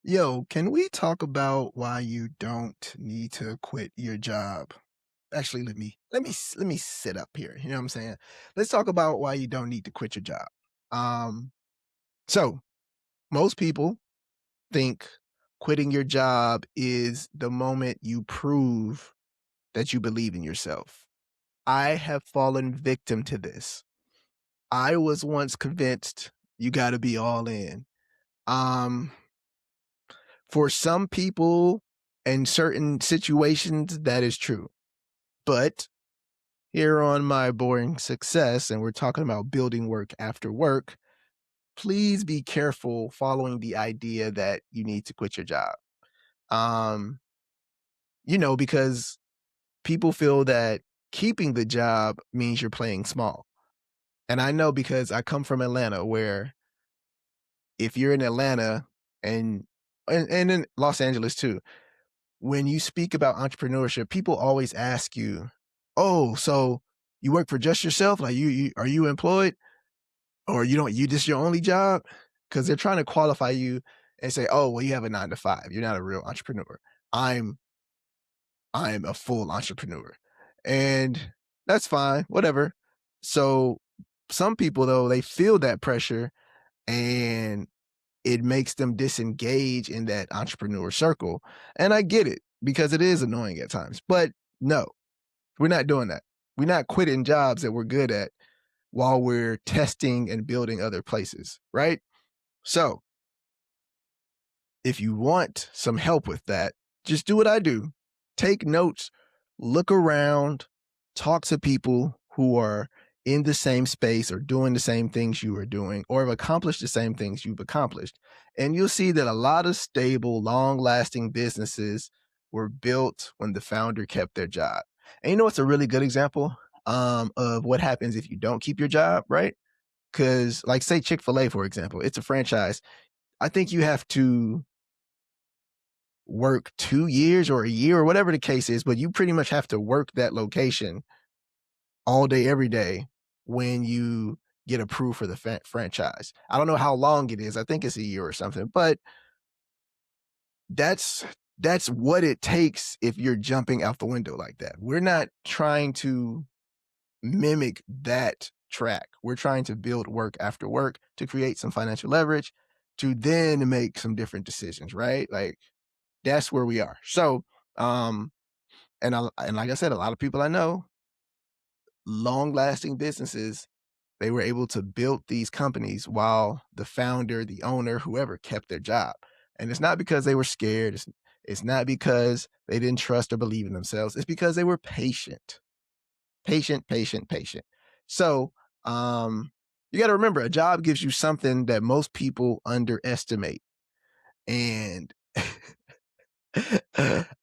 Yo, can we talk about why you don't need to quit your job? Actually, let me sit up here. You know what I'm saying? Let's talk about why you don't need to quit your job. Um, so most people think quitting your job is the moment you prove that you believe in yourself. I have fallen victim to this. I was once convinced you got to be all in. Um, For some people in certain situations, that is true. But here on My Boring Success, and we're talking about building work after work, please be careful following the idea that you need to quit your job. Um, because people feel that keeping the job means you're playing small. And I know because I come from Atlanta where if you're in Atlanta and and in Los Angeles too, when you speak about entrepreneurship, people always ask you, "Oh, so you work for just yourself? Like you are you employed or you don't you this your only job?" Because they're trying to qualify you and say, "Oh, well, you have a 9 to 5. You're not a real entrepreneur." I'm I'm a full entrepreneur. And that's fine, whatever. So some people though, they feel that pressure and it makes them disengage in that entrepreneur circle. And I get it because it is annoying at times. But no, we're not doing that. We're not quitting jobs that we're good at while we're testing and building other places, right? So if you want some help with that, just do what I do. Take notes, look around, talk to people who are in the same space or doing the same things you are doing or have accomplished the same things you've accomplished. And you'll see that a lot of stable, long lasting businesses were built when the founder kept their job. And you know what's a really good example of what happens if you don't keep your job, right? Because, like, say Chick-fil-A, for example, it's a franchise. I think you have to work 2 years or a year or whatever the case is, but you pretty much have to work that location all day, every day when you get approved for the franchise. I don't know how long it is. I think it's a year or something, but that's that's what it takes if you're jumping out the window like that. We're not trying to mimic that track. We're trying to build work after work to create some financial leverage to then make some different decisions, right? Like that's where we are. So, um, and like I said, a lot of people I know, long lasting businesses, they were able to build these companies while the founder, the owner, whoever kept their job. And it's not because they were scared. It's not because they didn't trust or believe in themselves. It's because they were patient, patient, patient, patient. So, you got to remember a job gives you something that most people underestimate. And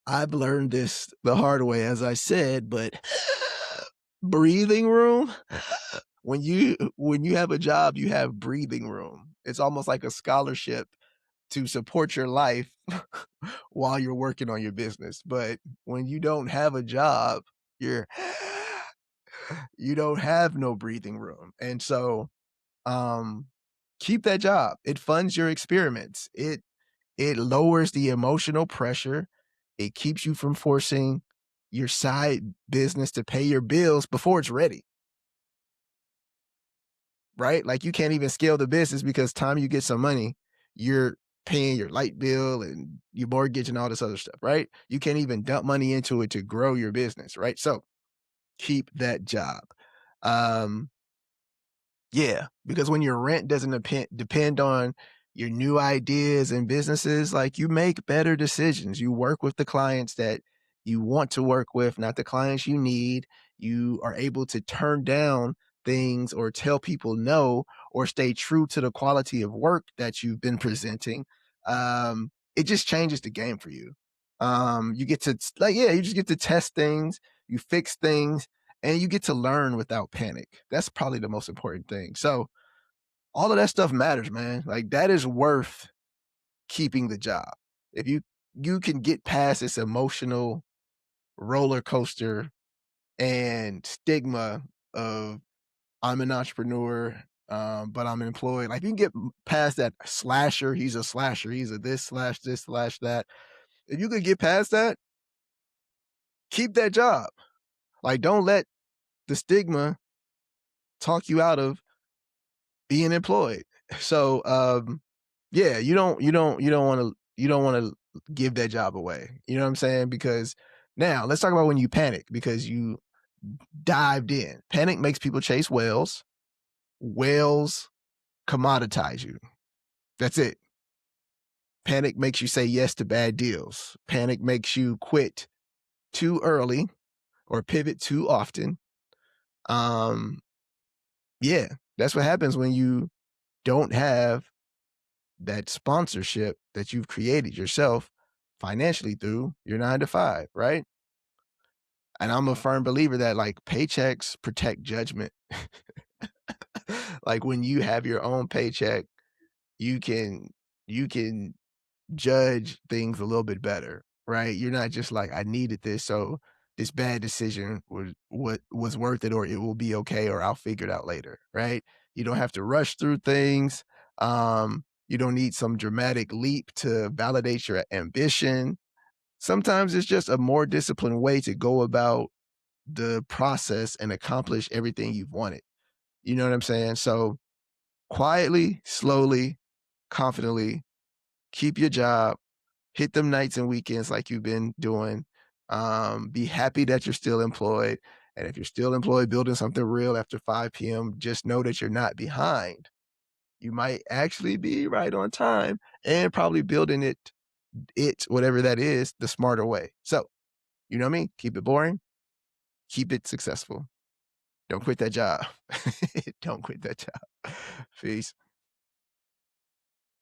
I've learned this the hard way, as I said, but breathing room. When you have a job, you have breathing room. It's almost like a scholarship to support your life while you're working on your business. But when you don't have a job, you're you don't have no breathing room. And so um keep that job. It funds your experiments. It lowers the emotional pressure. It keeps you from forcing your side business to pay your bills before it's ready, right? Like you can't even scale the business because time you get some money, you're paying your light bill and your mortgage and all this other stuff, right? You can't even dump money into it to grow your business, right? So keep that job. Um, Yeah, because when your rent doesn't depend on your new ideas and businesses, like you make better decisions. You work with the clients that you want to work with, not the clients you need. You are able to turn down things or tell people no or stay true to the quality of work that you've been presenting. It just changes the game for you. You get to like, yeah, you just get to test things, you fix things, and you get to learn without panic. That's probably the most important thing. So all of that stuff matters, man. Like that is worth keeping the job. If you can get past this emotional roller coaster and stigma of I'm an entrepreneur, but I'm employed. Like you can get past that slasher. He's a slasher. He's a this slash that. If you could get past that, keep that job. Like don't let the stigma talk you out of being employed. So yeah, you don't want to give that job away. You know what I'm saying? Because now let's talk about when you panic because you dived in. Panic makes people chase whales. Whales commoditize you. That's it. Panic makes you say yes to bad deals. Panic makes you quit too early or pivot too often. Um, yeah, that's what happens when you don't have that sponsorship that you've created yourself financially through your 9 to 5, right? And I'm a firm believer that like paychecks protect judgment. Like when you have your own paycheck, you can you can judge things a little bit better, right? You're not just like, I needed this, so this bad decision was what was worth it, or it will be okay, or I'll figure it out later, right? You don't have to rush through things. You don't need some dramatic leap to validate your ambition. Sometimes it's just a more disciplined way to go about the process and accomplish everything you've wanted. You know what I'm saying? So quietly, slowly, confidently, keep your job, hit them nights and weekends like you've been doing. Be happy that you're still employed. And if you're still employed building something real after 5 p.m., just know that you're not behind. You might actually be right on time and probably building it, whatever that is, the smarter way. So, you know what I mean? Keep it boring, keep it successful. Don't quit that job. Don't quit that job. Peace.